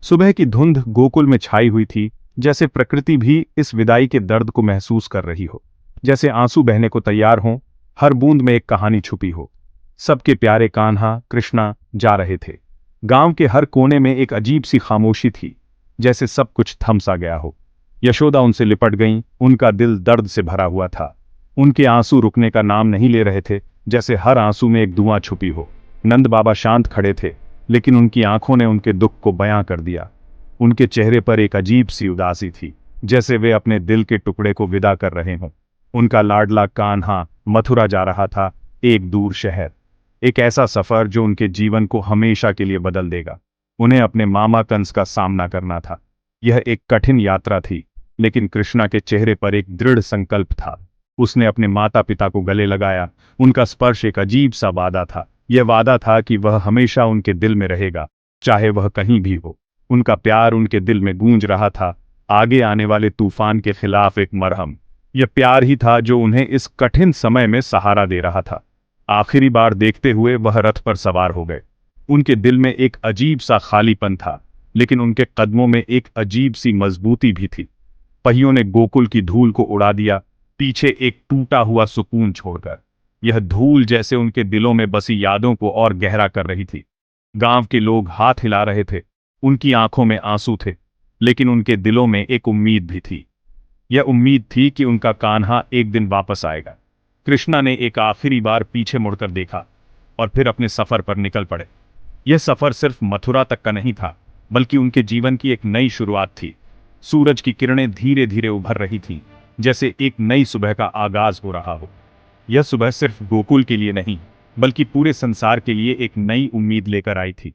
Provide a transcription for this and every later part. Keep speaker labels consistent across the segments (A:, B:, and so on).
A: सुबह की धुंध गोकुल में छाई हुई थी, जैसे प्रकृति भी इस विदाई के दर्द को महसूस कर रही हो। जैसे आंसू बहने को तैयार हों, हर बूंद में एक कहानी छुपी हो। सबके प्यारे कान्हा कृष्णा जा रहे थे। गांव के हर कोने में एक अजीब सी खामोशी थी, जैसे सब कुछ थम सा गया हो। यशोदा उनसे लिपट गईं, उनका दिल दर्द से भरा हुआ था। उनके आंसू रुकने का नाम नहीं ले रहे थे, जैसे हर आंसू में एक दुआ छुपी हो। नंद बाबा शांत खड़े थे, लेकिन उनकी आंखों ने उनके दुख को बयां कर दिया। उनके चेहरे पर एक अजीब सी उदासी थी, जैसे वे अपने दिल के टुकड़े को विदा कर रहे हों। उनका लाडला कान्हा मथुरा जा रहा था, एक दूर शहर, एक ऐसा सफर जो उनके जीवन को हमेशा के लिए बदल देगा। उन्हें अपने मामा कंस का सामना करना था। यह एक कठिन यात्रा थी, लेकिन कृष्णा के चेहरे पर एक दृढ़ संकल्प था। उसने अपने माता पिता को गले लगाया। उनका स्पर्श एक अजीब सा वादा था। यह वादा था कि वह हमेशा उनके दिल में रहेगा, चाहे वह कहीं भी हो। उनका प्यार उनके दिल में गूंज रहा था, आगे आने वाले तूफान के खिलाफ एक मरहम। यह प्यार ही था जो उन्हें इस कठिन समय में सहारा दे रहा था। आखिरी बार देखते हुए वह रथ पर सवार हो गए। उनके दिल में एक अजीब सा खालीपन था, लेकिन उनके कदमों में एक अजीब सी मजबूती भी थी। पहियों ने गोकुल की धूल को उड़ा दिया, पीछे एक टूटा हुआ सुकून छोड़कर। यह धूल जैसे उनके दिलों में बसी यादों को और गहरा कर रही थी। गांव के लोग हाथ हिला रहे थे, उनकी आंखों में आंसू थे, लेकिन उनके दिलों में एक उम्मीद भी थी। यह उम्मीद थी कि उनका कान्हा एक दिन वापस आएगा। कृष्णा ने एक आखिरी बार पीछे मुड़कर देखा और फिर अपने सफर पर निकल पड़े। यह सफर सिर्फ मथुरा तक का नहीं था, बल्कि उनके जीवन की एक नई शुरुआत थी। सूरज की किरणें धीरे धीरे उभर रही थीं, जैसे एक नई सुबह का आगाज हो रहा हो। यह सुबह सिर्फ गोकुल के लिए नहीं, बल्कि पूरे संसार के लिए एक नई उम्मीद लेकर आई थी।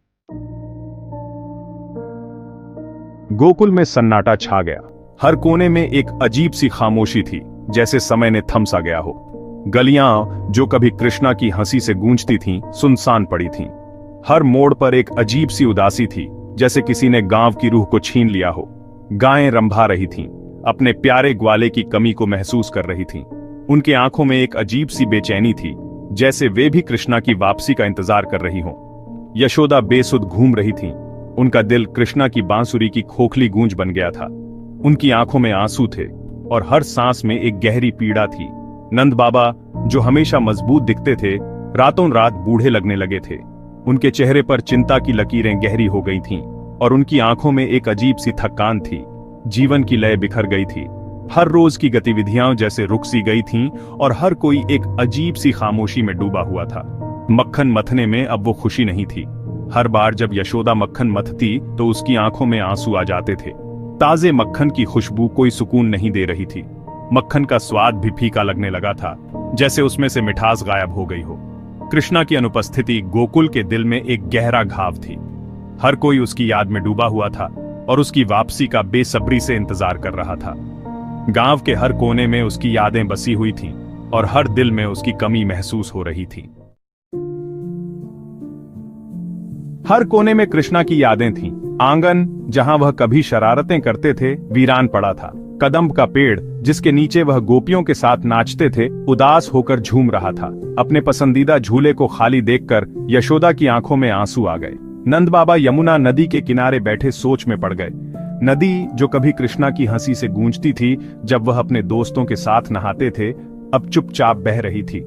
A: गोकुल में सन्नाटा छा गया। हर कोने में एक अजीब सी खामोशी थी, जैसे समय ने थम सा गया हो। गलियां जो कभी कृष्णा की हंसी से गूंजती थीं, सुनसान पड़ी थीं। हर मोड़ पर एक अजीब सी उदासी थी, जैसे किसी ने गांव की रूह को छीन लिया हो। गायें रंभा रही थीं, अपने प्यारे ग्वाले की कमी को महसूस कर रही थीं। उनकी आंखों में एक अजीब सी बेचैनी थी, जैसे वे भी कृष्णा की वापसी का इंतजार कर रही हों। यशोदा बेसुध घूम रही थीं। उनका दिल कृष्णा की बांसुरी की खोखली गूंज बन गया था। उनकी आंखों में आंसू थे और हर सांस में एक गहरी पीड़ा थी। नंद बाबा, जो हमेशा मजबूत दिखते थे, रातों रात बूढ़े लगने लगे थे। उनके चेहरे पर चिंता की लकीरें गहरी हो गई थीं और उनकी आंखों में एक अजीब सी थकान थी। जीवन की लय बिखर गई थी। हर रोज की गतिविधियां जैसे रुक सी गई थीं और हर कोई एक अजीब सी खामोशी में डूबा हुआ था। मक्खन मथने में अब वो खुशी नहीं थी। हर बार जब यशोदा मक्खन मथती तो उसकी आंखों में आंसू आ जाते थे। ताजे मक्खन की खुशबू कोई सुकून नहीं दे रही थी। मक्खन का स्वाद भी फीका लगने लगा था, जैसे उसमें से मिठास गायब हो गई हो। कृष्णा की अनुपस्थिति गोकुल के दिल में एक गहरा घाव थी। हर कोई उसकी याद में डूबा हुआ था और उसकी वापसी का बेसब्री से इंतजार कर रहा था। गांव के हर कोने में उसकी यादें बसी हुई थीं और हर दिल में उसकी कमी महसूस हो रही थी। हर कोने में कृष्णा की यादें थीं। आंगन जहां वह कभी शरारतें करते थे, वीरान पड़ा था। कदम्ब का पेड़ जिसके नीचे वह गोपियों के साथ नाचते थे, उदास होकर झूम रहा था। अपने पसंदीदा झूले को खाली देखकर यशोदा की आंखों में आंसू आ गए। नंद बाबा यमुना नदी के किनारे बैठे सोच में पड़ गए। नदी जो कभी कृष्णा की हंसी से गूंजती थी जब वह अपने दोस्तों के साथ नहाते थे, अब चुपचाप बह रही थी।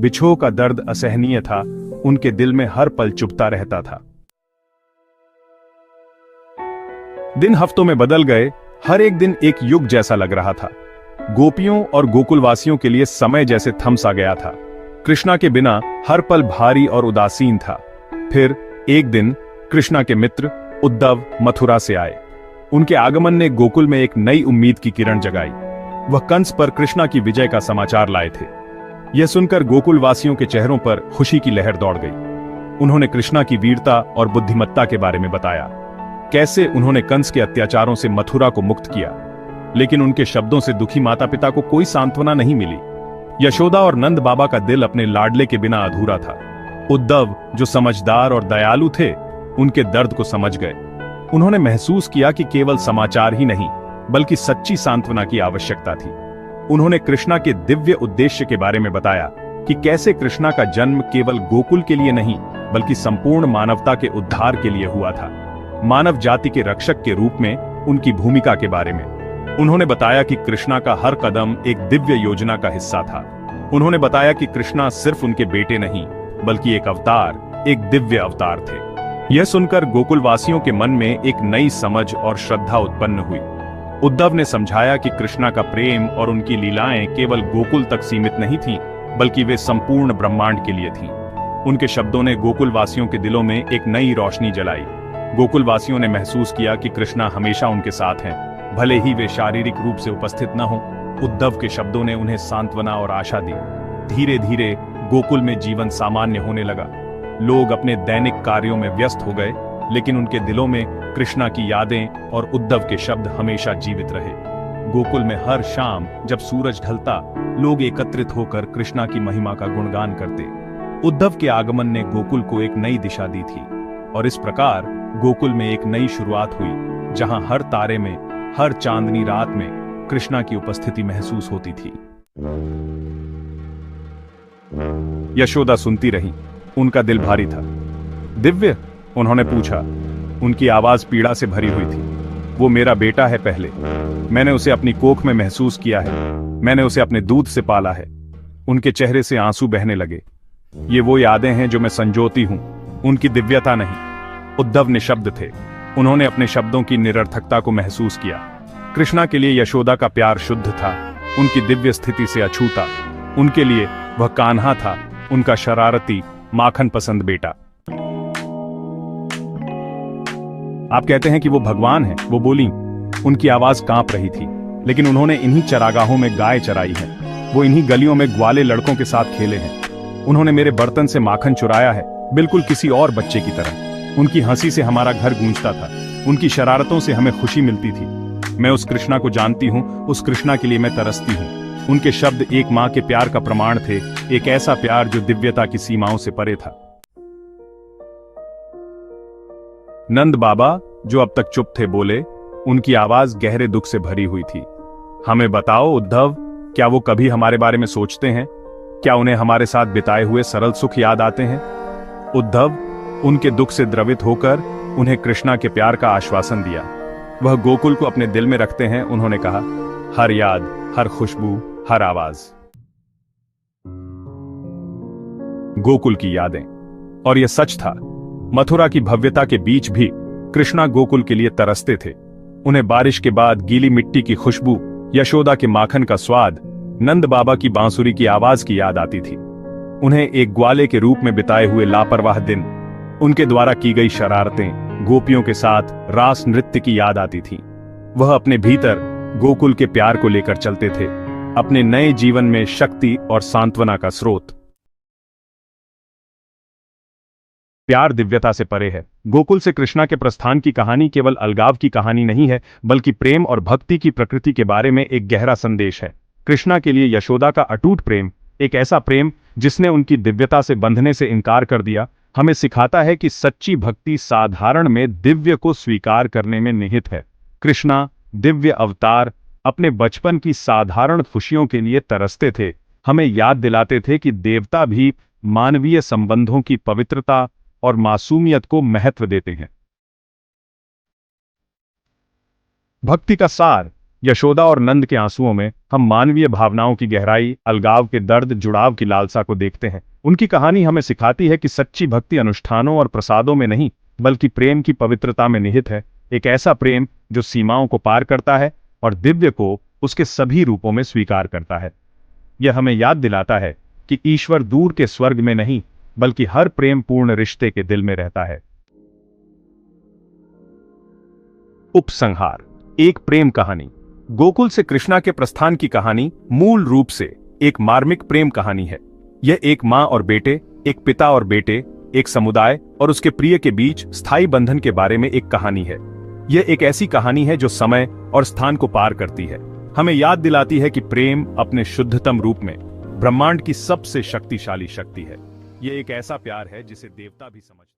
A: बिछोह का दर्द असहनीय था, उनके दिल में हर पल चुभता रहता था। दिन हफ्तों में बदल गए, हर एक दिन एक युग जैसा लग रहा था। गोपियों और गोकुलवासियों के लिए समय जैसे थम सा गया था। कृष्णा के बिना हर पल भारी और उदासीन था। फिर एक दिन कृष्णा के मित्र उद्धव मथुरा से आए। उनके आगमन ने गोकुल में एक नई उम्मीद की किरण जगाई। वह कंस पर कृष्णा की विजय का समाचार लाए थे। यह सुनकर गोकुलवासियों के चेहरों पर खुशी की लहर दौड़ गई। उन्होंने कृष्णा की वीरता और बुद्धिमत्ता के बारे में बताया, कैसे उन्होंने कंस के अत्याचारों से मथुरा को मुक्त किया। लेकिन उनके शब्दों से दुखी माता पिता को कोई सांत्वना नहीं मिली। यशोदा और नंद बाबा का दिल अपने लाडले के बिना अधूरा था। उद्धव, जो समझदार और दयालु थे, उनके दर्द को समझ गए। उन्होंने महसूस किया कि केवल समाचार ही नहीं, बल्कि सच्ची सांत्वना की आवश्यकता थी। उन्होंने कृष्णा के दिव्य उद्देश्य के बारे में बताया कि कैसे कृष्णा का जन्म केवल गोकुल के लिए नहीं, बल्कि संपूर्ण मानवता के उद्धार के लिए हुआ था। मानव जाति के रक्षक के रूप में उनकी भूमिका के बारे में। उन्होंने बताया कि कृष्णा का हर कदम एक दिव्य योजना का हिस्सा था। उन्होंने बताया कि कृष्णा सिर्फ उनके बेटे नहीं, बल्कि एक अवतार, एक दिव्य अवतार थे। यह सुनकर गोकुलवासियों के मन में एक नई समझ और श्रद्धा उत्पन्न हुई। उद्धव ने समझाया कि कृष्णा का प्रेम और उनकी लीलाएं केवल गोकुल तक सीमित नहीं थीं, बल्कि वे संपूर्ण ब्रह्मांड के लिए थीं। उनके शब्दों ने गोकुलवासियों के दिलों में एक नई रोशनी जलाई। गोकुलवासियों ने महसूस किया कि कृष्णा हमेशा उनके साथ हैं, भले ही वे शारीरिक रूप से उपस्थित न हों। उद्धव के शब्दों ने उन्हें सांत्वना और आशा दी। धीरे धीरे गोकुल में जीवन सामान्य होने लगा। लोग अपने दैनिक कार्यों में व्यस्त हो गए, लेकिन उनके दिलों में कृष्णा की यादें और उद्धव के शब्द हमेशा जीवित रहे। गोकुल में हर शाम जब सूरज ढलता, लोग एकत्रित होकर कृष्णा की महिमा का गुणगान करते। उद्धव के आगमन ने गोकुल को एक नई दिशा दी थी, और इस प्रकार गोकुल में एक नई शुरुआत हुई, जहां हर तारे में, हर चांदनी रात में कृष्णा की उपस्थिति महसूस होती थी। यशोदा सुनती रही। उनका दिल भारी था। दिव्य? उन्होंने पूछा। उनकी आवाज पीड़ा से भरी हुई थी। वो मेरा बेटा है पहले। मैंने उसे अपनी कोख में महसूस किया है। मैंने उसे अपने दूध से पाला है। उनके चेहरे से आंसू बहने लगे। ये वो यादें हैं जो मैं संजोती हूं, उनकी दिव्यता नहीं। उद्धव निशब्द थे। उन्होंने अपने शब्दों की निरर्थकता को महसूस किया। कृष्णा के लिए यशोदा का प्यार शुद्ध था, उनकी दिव्य स्थिति से अछूता। उनके लिए वह कान्हा था, उनका शरारती, माखन पसंद बेटा। आप कहते हैं कि वो भगवान है, वो बोली। उनकी आवाज कांप रही थी। लेकिन उन्होंने इन्हीं चरागाहों में गाय चराई है, वो इन्हीं गलियों में ग्वाले लड़कों के साथ खेले हैं। उन्होंने मेरे बर्तन से माखन चुराया है, बिल्कुल किसी और बच्चे की तरह। उनकी हंसी से हमारा घर गूंजता था, उनकी शरारतों से हमें खुशी मिलती थी। मैं उस कृष्णा को जानती हूँ, उस कृष्णा के लिए मैं तरसती हूँ। उनके शब्द एक माँ के प्यार का प्रमाण थे, एक ऐसा प्यार जो दिव्यता की सीमाओं से परे था। नंद बाबा, जो अब तक चुप थे, बोले। उनकी आवाज गहरे दुख से भरी हुई थी। हमें बताओ उद्धव, क्या वो कभी हमारे बारे में सोचते हैं? क्या उन्हें हमारे साथ बिताए हुए सरल सुख याद आते हैं? उद्धव, उनके दुख से द्रवित होकर उन्हें कृष्णा के प्यार का आश्वासन दिया। वह गोकुल को अपने दिल में रखते हैं, उन्होंने कहा। हर याद, हर खुशबू, हर आवाज। गोकुल की यादें। और यह सच था। मथुरा की भव्यता के बीच भी कृष्णा गोकुल के लिए तरसते थे। उन्हें बारिश के बाद गीली मिट्टी की खुशबू, यशोदा के माखन का स्वाद, नंद बाबा की बांसुरी की आवाज की याद आती थी। उन्हें एक ग्वाले के रूप में बिताए हुए लापरवाह दिन, उनके द्वारा की गई शरारतें, गोपियों के साथ रास नृत्य की याद आती थी। वह अपने भीतर गोकुल के प्यार को लेकर चलते थे, अपने नए जीवन में शक्ति और सांत्वना का स्रोत। प्यार दिव्यता से परे है। गोकुल से कृष्णा के प्रस्थान की कहानी केवल अलगाव की कहानी नहीं है, बल्कि प्रेम और भक्ति की प्रकृति के बारे में एक गहरा संदेश है। कृष्णा के लिए यशोदा का अटूट प्रेम, एक ऐसा प्रेम जिसने उनकी दिव्यता से बंधने से इनकार कर दिया, हमें सिखाता है कि सच्ची भक्ति साधारण में दिव्य को स्वीकार करने में निहित है। कृष्णा, दिव्य अवतार, अपने बचपन की साधारण खुशियों के लिए तरसते थे, हमें याद दिलाते थे कि देवता भी मानवीय संबंधों की पवित्रता और मासूमियत को महत्व देते हैं। भक्ति का सार। यशोदा और नंद के आंसुओं में हम मानवीय भावनाओं की गहराई, अलगाव के दर्द, जुड़ाव की लालसा को देखते हैं। उनकी कहानी हमें सिखाती है कि सच्ची भक्ति अनुष्ठानों और प्रसादों में नहीं, बल्कि प्रेम की पवित्रता में निहित है। एक ऐसा प्रेम जो सीमाओं को पार करता है और दिव्य को उसके सभी रूपों में स्वीकार करता है। यह हमें याद दिलाता है कि ईश्वर दूर के स्वर्ग में नहीं, बल्कि हर प्रेम पूर्ण रिश्ते के दिल में रहता है। उपसंहार। एक प्रेम कहानी। गोकुल से कृष्णा के प्रस्थान की कहानी मूल रूप से एक मार्मिक प्रेम कहानी है। यह एक मां और बेटे, एक पिता और बेटे, एक समुदाय और उसके प्रिय के बीच स्थायी बंधन के बारे में एक कहानी है। यह एक ऐसी कहानी है जो समय और स्थान को पार करती है, हमें याद दिलाती है कि प्रेम अपने शुद्धतम रूप में ब्रह्मांड की सबसे शक्तिशाली शक्ति है। यह एक ऐसा प्यार है जिसे देवता भी समझ